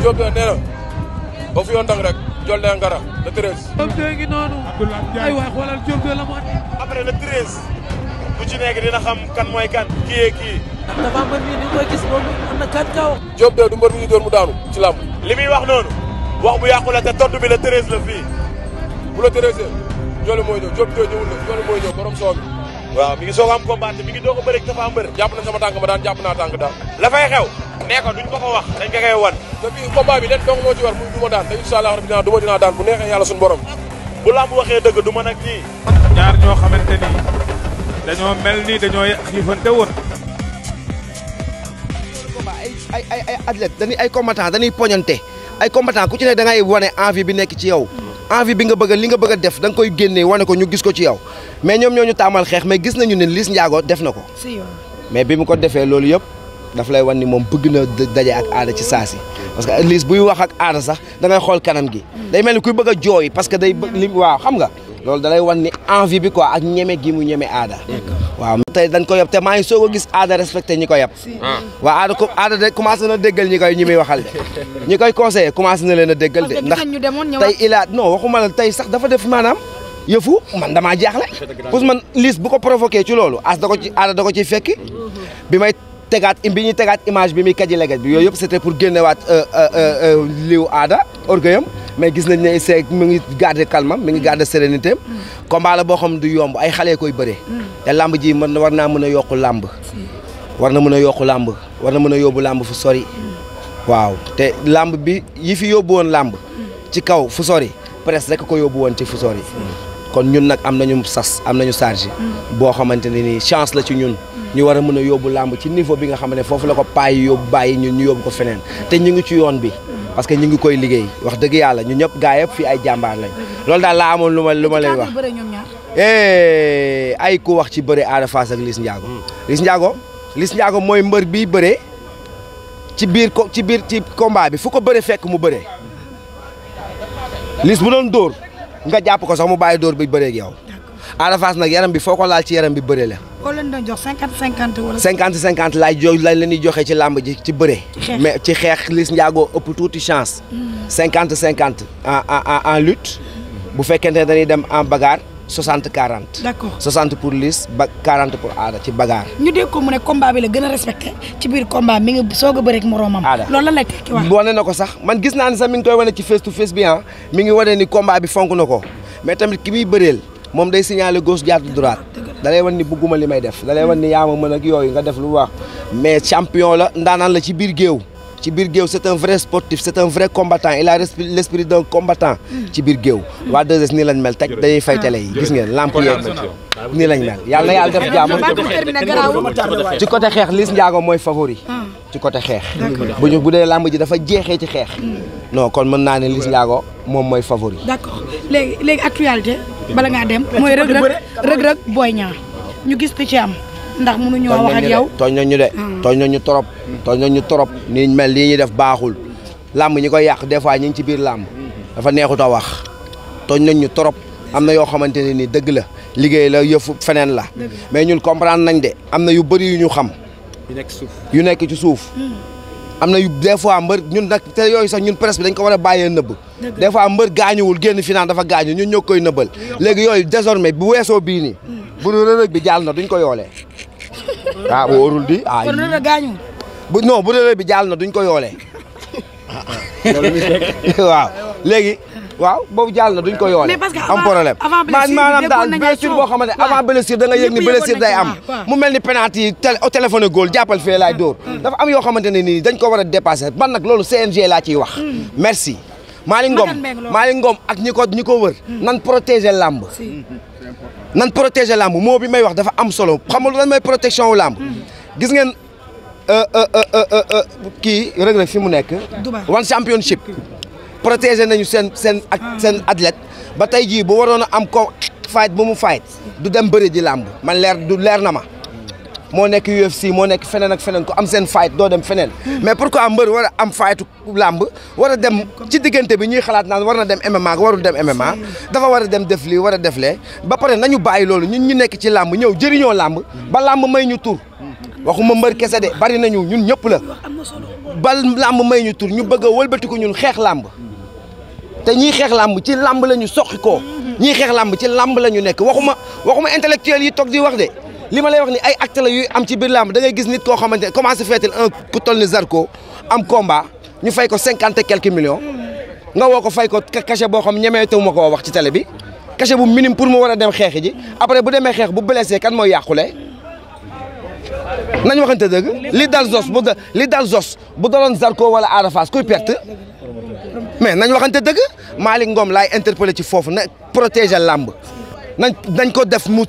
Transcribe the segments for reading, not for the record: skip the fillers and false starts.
Diop de nee na ba fi yoon dang rek jol de ngara le 13. Diop de ngi noonu. ay waay xoolal Diop de la mu andi. après le 13 bu ci nekk dina xam kan mooy kan kii kii. dafa mbër mi ni koy gis moom am na 4 kaw. Diop de du mbër mi ñu door mu daanu ci làmb. li muy wax noonu wax bu yàqu la te tontu bi le 13 la fii. bu le 13 Jole mooy ñëw Diop de ñëwul la Jole mooy ñëw borom soo bi. waaw mi ngi soog am combat mi ngi doog a bëri dafa mbër. jàpp na sama tànk ma daan jàpp naa tànk daal. la fay xew. nee ko duñ ko ko wax dañ ko koy wan. te bii combat bi leen dong moo ci war muy du ma daan te incha allah rabbi du ma dinaa daan bu neexee yàlla suñu borom. bu lamb waxee dëgg du mën ak ñii. ñaar ñoo xamante ni dañoo mel ni dañoo xiifante woon. ay athlète dañuy ay combattant dañuy poñante ay combattant ku ci ne da ngay wane envie bi nekk ci yow. envie bi nga bëgg li nga bëgg a def da nga koy génnee wane ko ñu gis ko ci yow mais ñoom ñoo ñu taamal xeex mais gis nañu ne Liss Ndiago def na ko. mais bi mu ko defee loolu yëpp daf lay wan ni moom bëgg na daje ak aada ci saasi parce que Liss buy wax ak aada sax da ngay xool kanam gi. day mel ni kuy bëgg a jooy parce que day bëgg li waaw xam nga. loolu da lay wan ni envie bi quoi ak ñeme gi mu ñeme aada. waaw tey dañ ko yab te maa ngi soog a gis aada respecté ñi ko yab. waaw aada de commencé na déggal ñi muy waxal de. ñi koy conseillé commencé na leen a déggal de. ndax tey ilaat non waxuma la tey sax dafa def maanaam yëfu man damaa jaaxle. parce que man Liss bu ko provoqué ci loolu aada da ko ciy fekki. bi ñuy tegaat image bi muy kaji leget bi yooyu yëpp c'était pour génnewaat liw aada orgueilam mais gis nañ ne c'est mu ngi garder calme mi ngi garder sérénité am. combat la boo xam du yomb ay xale koy bëree. te lamb ji war naa mën a yokku lamb. war na mën a yokku lamb war na mën a yóbbu lamb fu sori. waaw te lamb bi yi fi yóbbu woon lamb. ci kaw fu sori presque rek ko yóbbu woon ci fu sori. kon ñun nag am nañu sas am nañu charge. boo xamante ne nii chance la ci ñun. ñu war a mën a yóbbu làmb ci niveau bi nga xam ne foofu la ko paay yóbbu bàyyi ñun ñu yóbbu ko feneen te ñu ngi ci yoon bi parce que ñu ngi koy liggéey wax dëgg yàlla ñu ñëpp gaa yëpp fii ay jàmbaar lañ loolu daal laa amoon lu ma leen wax ay ku wax ci bëre Ada Fass ak Liss Ndiago Liss Ndiago mooy mbër bi bëre ci biir combat bi fu ko bëre fekk mu bëre Liss bu doon dóor nga jàpp ko sax mu bàyyi dóor bi bëree ak yow Ada Fass nag yaram bi foo ko laal ci yaram bi bëre la. boo leen doon jox 50-50 wala. 50-50 laay leen di joxe ci làmb ji ci bëre. mais ci xeex Liss Ndiago ëpp tuuti chance. 50-50 en lutte. bu fekkente ne dañuy dem en bagarre 60-40. d'accord 60 pour Liss 40 pour Ada ci bagarre. ñu dégg ko mu ne combat bi la gën a respecté ci biir combat mi ngi soog a bëre ak moroomam. Ada loolu lan lay tekki wax. wane na ko sax man gis naa ne sax mi ngi koy wane ci face to face bi mi ngi wane ni combat bi fonk na ko mais tamit ki muy bëreel. moom day signaler gauche jaar droite da lay wan ni bugguma li may def da lay wan ni yaa ma mën ak yooyu nga def lu wax mais champion la ndaanaan la ci biir géew c'est un vrai sportif c'est un vrai combattant il a l'esprit d'un combattant ci biir géew waa 2S nii lañ mel teg dañuy fay télé yi gis ngeen lamp yeeg nii lañ mel yàlla na yàlla def jàmm ci côté xeex Liss Ndiago mooy favori ci côté xeex bu dee lamb ji dafa jeexee ci xeex non kon mën naa ne Liss Ndiago moom mooy favori. d'accord léegi actualité bala ngaa dem mooy Reug Boy Niang ñu gis ci am ndax mënuñoo wax ak yow tooñ nañu de tooñ nañu trop ni mel lii ñuy def baaxul làmb ñi koy yàq des fois ñi ngi ci biir làmb dafa neexut a wax tooñ nañu trop am na yoo xamante ne ni dëgg la liggéey la yëfu feneen la mais ñun comprendre nañ de am na yu bëri yu ñu xam yu nekk ci suuf am na yu des fois mbër ñun nag te yooyu sax ñun presse bi dañ ko war a bàyyee nëbb des fois mbër gaañuwul génn final dafa gaañu ñun ñoo koy nëbbal léegi yooyu désormais bu weesoo bii nii bu Reug bi jàll na duñ ko yoolee wóorul di kon Reug gaañuwul bu Reug bi jàll na duñ ko yoolee waaw léegi waaw boobu jàll na duñ ko yoolee am problème maanaam daal blessure boo xamante avant blessure da nga yëg ni blessure day am mu mel ni penalty yi téléphone góol jàppal fee laay dóor dafa am yoo xamante ne nii dañ ko war a dépasser man nag loolu CNG laa ciy wax merci Malick Ngom ak ñi ko wër nan protéger làmb moo bi may wax dafa am solo xam nga lan mooy protection wu làmb gis ngeen kii Reug fi mu nekk one championship protéger nañu seen athlète ba tey jii bu waroon a am ko fight bu mu fight du dem bëri ji làmb man leer na ma moo nekk UFC moo nekk feneen ak feneen ko am seen fight doo dem feneen mais pourquoi mbër war a am fightu làmb war a dem ci diggante bi ñuy xalaat naan war na dem MMA warul dem MMA dafa war a dem def lii war a def lee ba pare nañu bàyyi loolu ñun ñu nekk ci làmb ñëw jëriñoo làmb ba làmb may ñu tur waxuma mbër kese de bari nañu ñun ñëpp la bal làmb may ñu tur ñu bëgg a wëlbatiku ñun xeex làmb te ñii xeex làmb ci làmb la ñu soqi koo ñii xeex làmb ci làmb la ñu nekk waxuma intellectuel yi toog di wax de li ma lay wax ni ay acte la yuy am ci biir làmb da ngay gis nit koo xamante ne comment se fait-il un ku toll ni Zarko am combat ñu fay ko 50 et quelques millions nga woo ko fay ko cachet boo xam ñemeetu ma koo wax ci télé bi cachet bu minime pour mu war a dem xeexi ji après bu demee xeex bu blessé kan mooy yàqule nañ waxante dëgg li dal Zos bu daloon Zarko wala Ada Fass kuy perte mais nañ waxante dëgg Malick Ngom laay interpellé ci foofu na protéger làmb nañ ko def mu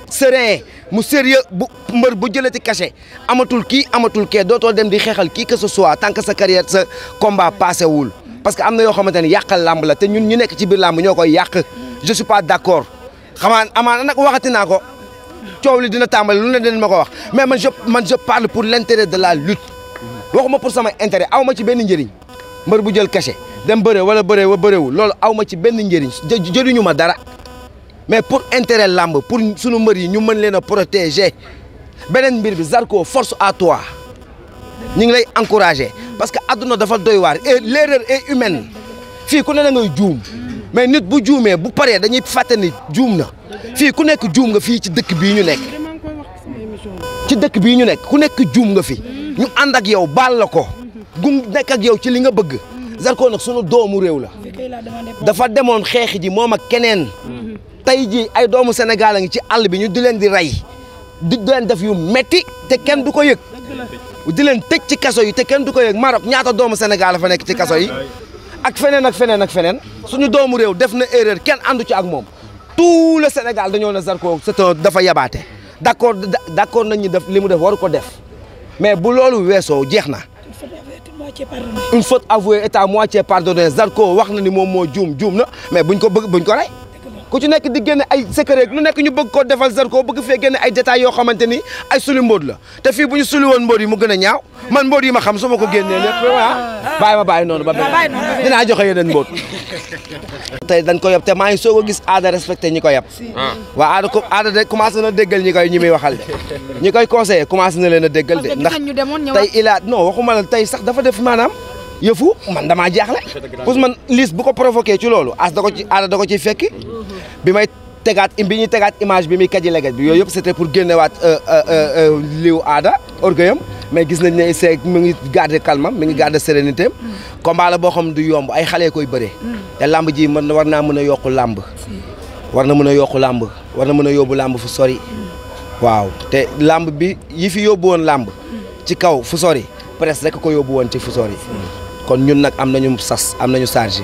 serein mu sérieux bu mbër bu jëlati cachet amatul kii amatul kee dootoo dem di xeexal kii que ce soit tant que sa carrière sa combat passé wul parce que am na yoo xamante ne yàqal làmb la te ñun ñu nekk ci biir làmb ñoo koy yàq je suis pas d'accord amaana nag waxati naa ko coow li dina tàmbali lu ne dinañ ma ko wax mais man je parle pour l'intérêt de la lutte waxuma pour sama intérêt aw ma ci benn njëriñ mbër bu jël cachet dem bëre wala bëre wa bëreewul loolu aw ma ci benn njëriñ jëriñu ma dara mais pour intérêt làmb pour sunu mbër yi ñu mën leen a protéger beneen mbir bi Zarko force à toi ñu ngi lay encourager parce que adduna dafa doy waar et l'erreur est humaine fii ku ne da ngay juum mais nit bu juumee bu paree dañuy fàtte ni juum na fii ku nekk juum nga fii ci dëkk bii ñu nekk ci dëkk bii ñu nekk ku nekk juum nga fi ñu ànd ak yow baal la ko gu nekk ak yow ci li nga bëgg Zarko nag sunu doomu réew la dafa demoon xeexi ji moom ak keneen tey jii ay doomu Sénégal a ngi ci àll bi ñu di leen di rey di leen def yu metti te kenn du ko yëg di leen tëj ci kaso yi te kenn du ko yëg Maroc ñaata doomu Sénégal fa nekk ci kaso yi ak feneen ak feneen ak feneen suñu doomu réew def na erreur kenn àndu ci ak moom tout le Sénégal dañoo ne Zarko dafa yabaate d'accord nañ ñu def li mu def waru ko def mais bu loolu weesoo jeex na une faute avouée est à moitié pardonnée Zarko wax na ni moom moo juum na mais buñ ko rey ku ci nekk di génne ay secret lu nekk ñu bëgg ko defal Zarko bëgg fee génne ay détails yoo xamante ni ay suli mbóot la te fii bu ñu suli woon mbóot yi mu gën a ñaaw man mbóot yi ma xam su ma ko génnee lépp bàyyi noonu ba benn dinaa joxe yeneen mbóot tey dañ ko yab te maa ngi soog a gis aada respecté ñi ko yab waa aada de commencé na déggal ñi muy waxal de ñi koy conseillé commencé na leen a déggal de ndax tey non waxuma la tey sax dafa def maanaam yëfu man damaa jaaxle parce que man Liss bu ko provoqué ci loolu aada da ko ciy fekki bi ñuy tegaat image bi muy kaji leget bi yooyu yëpp c'était pour génnewaat liw aada orgueilam mais gis nañ ne c'est mu ngi garder calme mi ngi garder sérénité combat la boo xam du yomb ay xale koy bëree te lamb ji war naa mën a yokku lamb war na mën a yokku lamb war na mën a yóbbu lamb fu sori waaw te lamb bi yi fi yóbbu woon lamb ci kaw fu sori presque rek ko yóbbu woon ci fu sori kon ñun nag am nañu sas am nañu charge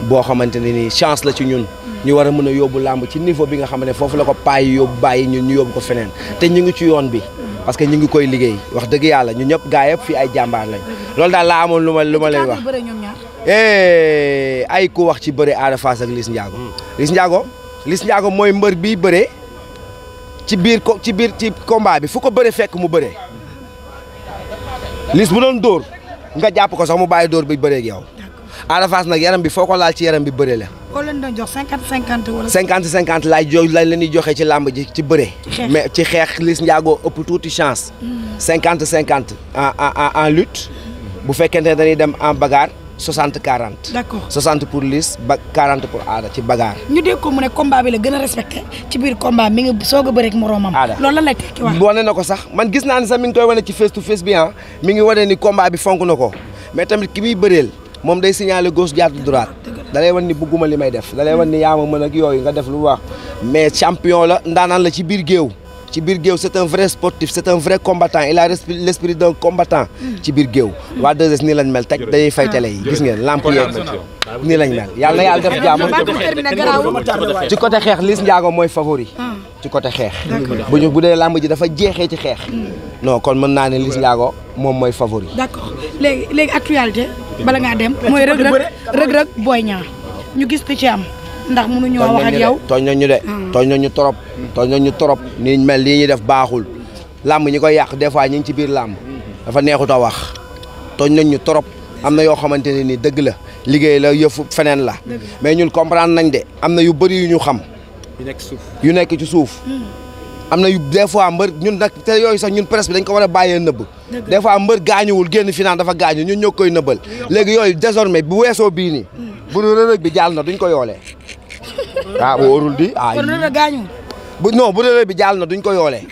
boo xamante ne nii chance la ci ñun ñu war a mën a yóbbu làmb ci niveau bi nga xam ne foofu la ko payi yóbbu bàyyi ñun ñu yóbbu ko feneen te ñu ngi ci yoon bi parce que ñu ngi koy liggéey wax dëgg yàlla ñu ñëpp gaa yëpp fii ay jàmbaar lañ loolu daal laa amoon lu ma lay wax ay ku wax ci bëre Ada Fass ak Liss Ndiago mooy mbër bi bëre ci combat bi fu ko bëre fekk mu bëre Liss bu doon dóor nga jàpp ko sax mu bàyyi dóor bi bëree ak yow Ada Fass nag yaram bi foo ko laal ci yaram bi bëree la. boo leen doon jox 50-50 wala. 50-50 lañ leen di joxe ci làmb ji ci bëre. mais ci xeex Liss Ndiago ëpp tuuti chance. 50-50 en lutte bu fekkente ne dañuy dem en bagarre 60-40. d'accord 60 pour Liss 40 pour Ada ci bagarre. ñu dégg ko mu ne combat bi la gën a respecté ci biir combat mi ngi soog a bëre ak moroomam. loolu lan lay tekki wax. wane na ko sax man gis naa ne sax mi ngi koy wane ci face to face bi mi ngi wane ni combat bi fonk na ko mais tamit ki muy bëreel moom day signaler gauche jaar droite da lay wan ni bugguma li may def da lay wan ni yaa ma mën ak yooyu nga def lu wax mais champion la ndaanaan la ci biir géew c'est un vrai sportif c'est un vrai combattant il a l'esprit d'un combattant ci biir géew waa 2S nii lañ mel taj dañuy fay télé yi gis ngeen lamp yeeg nii lañ mel yàlla na yàlla def jàmm ci côté xeex Liss Ndiago mooy favori ci côté xeex bu dee lamb ji dafa jeexee ci xeex non kon mën naa ne Liss Ndiago moom mooy favori. d'accord léegi actualité bala ngaa dem mooy Reug Boy Niang ñu gis ci am ndax mënuñu wax ak yow tooñ nañu de tooñ nañu trop ni mel lii ñuy def baaxul làmb ñi koy yàq des fois ñi ngi ci biir làmb dafa neexut a wax tooñ nañu trop am na yoo xamante ne ni dëgg la liggéey la yëfu feneen la mais ñun comprendre nañ de am na yu bëri yu ñu xam yu nekk ci suuf am na yu des fois mbër ñun nag te yooyu sax ñun presse bi dañ ko war a bàyyee nëbb des fois mbër gaañuwul génn fi naan dafa gaañu ñun ñoo koy nëbbal léegi yooyu désormais bu weesoo bii nii bu rërëg bi jàll na duñ ko yoolee waaw wóorul di kon rërëg gaañu bu non bu rërëg bi jàll na duñ ko yoolee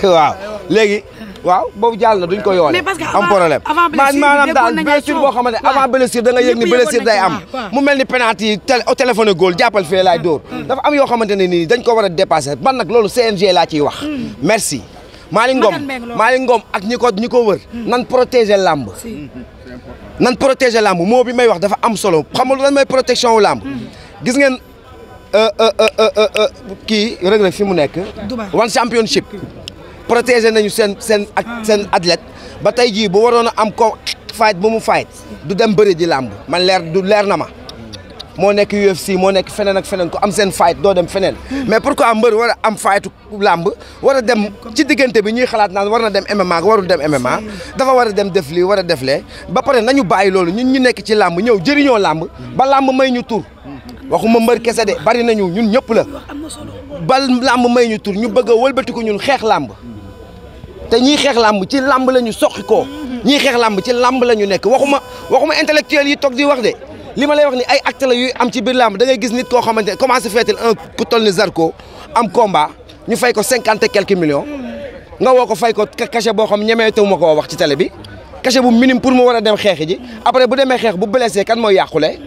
waaw léegi waaw boobu jàll na duñ ko yoole am problème maanaam daal blessure boo xamante avant blessure da nga yëg ni blessure day am mu mel ni penalty yi téléphone góol jàppal fee laay dóor dafa am yoo xamante ne nii dañ ko war a dépasser ban nag loolu CNG laa ciy wax merci Malick Ngom ak ñi ko wër nan protéger làmb nan protéger làmb moo bi may wax dafa am solo xam nga lan mooy protection wu làmb gis ngeen kii Reug Reug fi mu nekk one championship protéger nañu seen athlète ba tey jii bu waroon a am ko fight bu mu fight du dem bëri ji làmb man leer na ma moo nekk UFC moo nekk feneen ak feneen ko am seen fight doo dem feneen mais pourquoi mbër war a am fightu làmb war a dem ci diggante bi ñuy xalaat naan war na dem MMA ak warul dem MMA dafa war a dem def lii war a def lee ba pare nañu bàyyi loolu ñun ñu nekk ci làmb ñëw jëriñoo làmb ba làmb may ñu tur waxuma mbër kese de bari nañu ñun ñëpp la ba làmb may ñu tur ñu bëgg a wëlbatiku ñun xeex làmb te ñii xeex làmb ci làmb la ñu soqi koo ñii xeex làmb ci làmb la ñu nekk waxuma intellectuel yi toog di wax de li ma lay wax ni ay acte la yuy am ci biir làmb da ngay gis nit koo xamante ne commencé feetil un ku toll ni Zarko am combat ñu fay ko 50 et quelques millions nga woo ko fay ko cachet boo xam ñemee taw ma koo wax ci télé bi cachet bu minime pour mu war a dem xeexi ji après bu demee xeex bu blessé kan mooy yàqule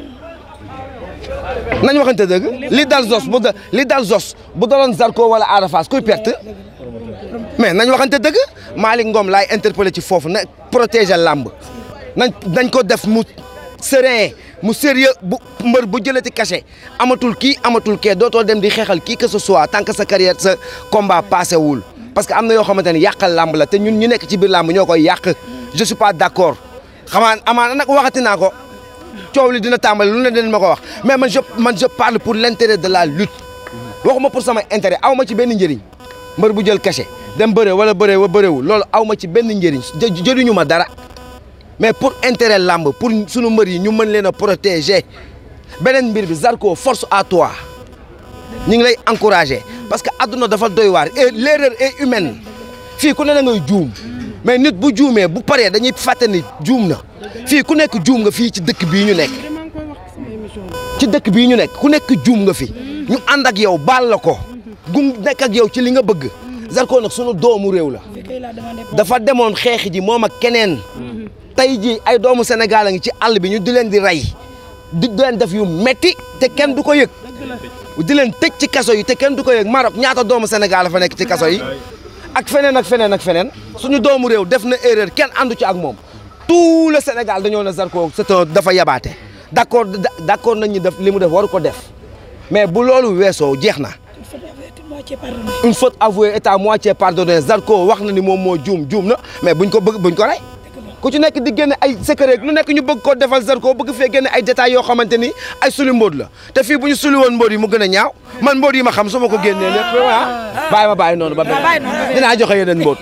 nañ waxante dëgg li dal Zos bu daloon Zarko wala Ada Fass kuy perte mais nañ waxante dëgg Malick Ngom laay interpellé ci foofu na protéger làmb nañ ko def mu serein mu sérieux bu mbër bu jëlati cachet amatul kii amatul kee dootoo dem di xeexal kii que ce soit tant que sa carrière sa combat passé wul parce que am na yoo xamante ne yàqal làmb la te ñun ñu nekk ci biir làmb ñoo koy yàq je suis pas d'accord amaana nag waxati naa ko coow li dina tàmbali lu ne dinañ ma ko wax mais man je parle pour l'intérêt de la lutte waxuma pour sama intérêt aw ma ci benn njëriñ mbër bu jël cachet dem bëre wala bëreewul loolu aw ma ci benn njëriñ jëriñu ma dara mais pour intérêt làmb pour sunu mbër yi ñu mën leen a protéger beneen mbir bi Zarko force à toi ñu ngi lay encourager parce que adduna dafa doy waar et l'erreur est humaine fii ku ne da ngay juum mais nit bu juumee bu paree dañuy fàtte ni juum na fii ku nekk juum nga fii ci dëkk bii ñu nekk ci dëkk bii ñu nekk ku nekk juum nga fi ñu ànd ak yow baal la ko gum nekk ak yow ci li nga bëgg Zarko nag sunu doomu réew la dafa demoon xeexi ji moom ak keneen tey jii ay doomu Sénégal a ngi ci àll bi ñu di leen di rey di leen def yu metti te kenn du ko yëg di leen tëj ci kaso yi te kenn du ko yëg Maroc ñaata doomu Sénégal fa nekk ci kaso yi ak feneen ak feneen ak feneen suñu doomu réew def na erreur kenn àndu ci ak moom tout le Sénégal dañoo ne Zarko dafa yabaate d'accord nañ ñu def li mu def waru ko def mais bu loolu weesoo jeex na une faute avouée est à moitié pardonnée Zarko wax na ni moom moo juum na mais buñ ko rey ku ci nekk di génne ay secret lu nekk ñu bëgg ko defal Zarko bëgg fee génne ay détails yoo xamante ni ay suli mbóot la te fii bu ñu suli woon mbóot yi mu gën a ñaaw man mbóot yi ma xam su ma ko génnee lépp bàyyi noonu ba dinaa joxe yeneen mbóot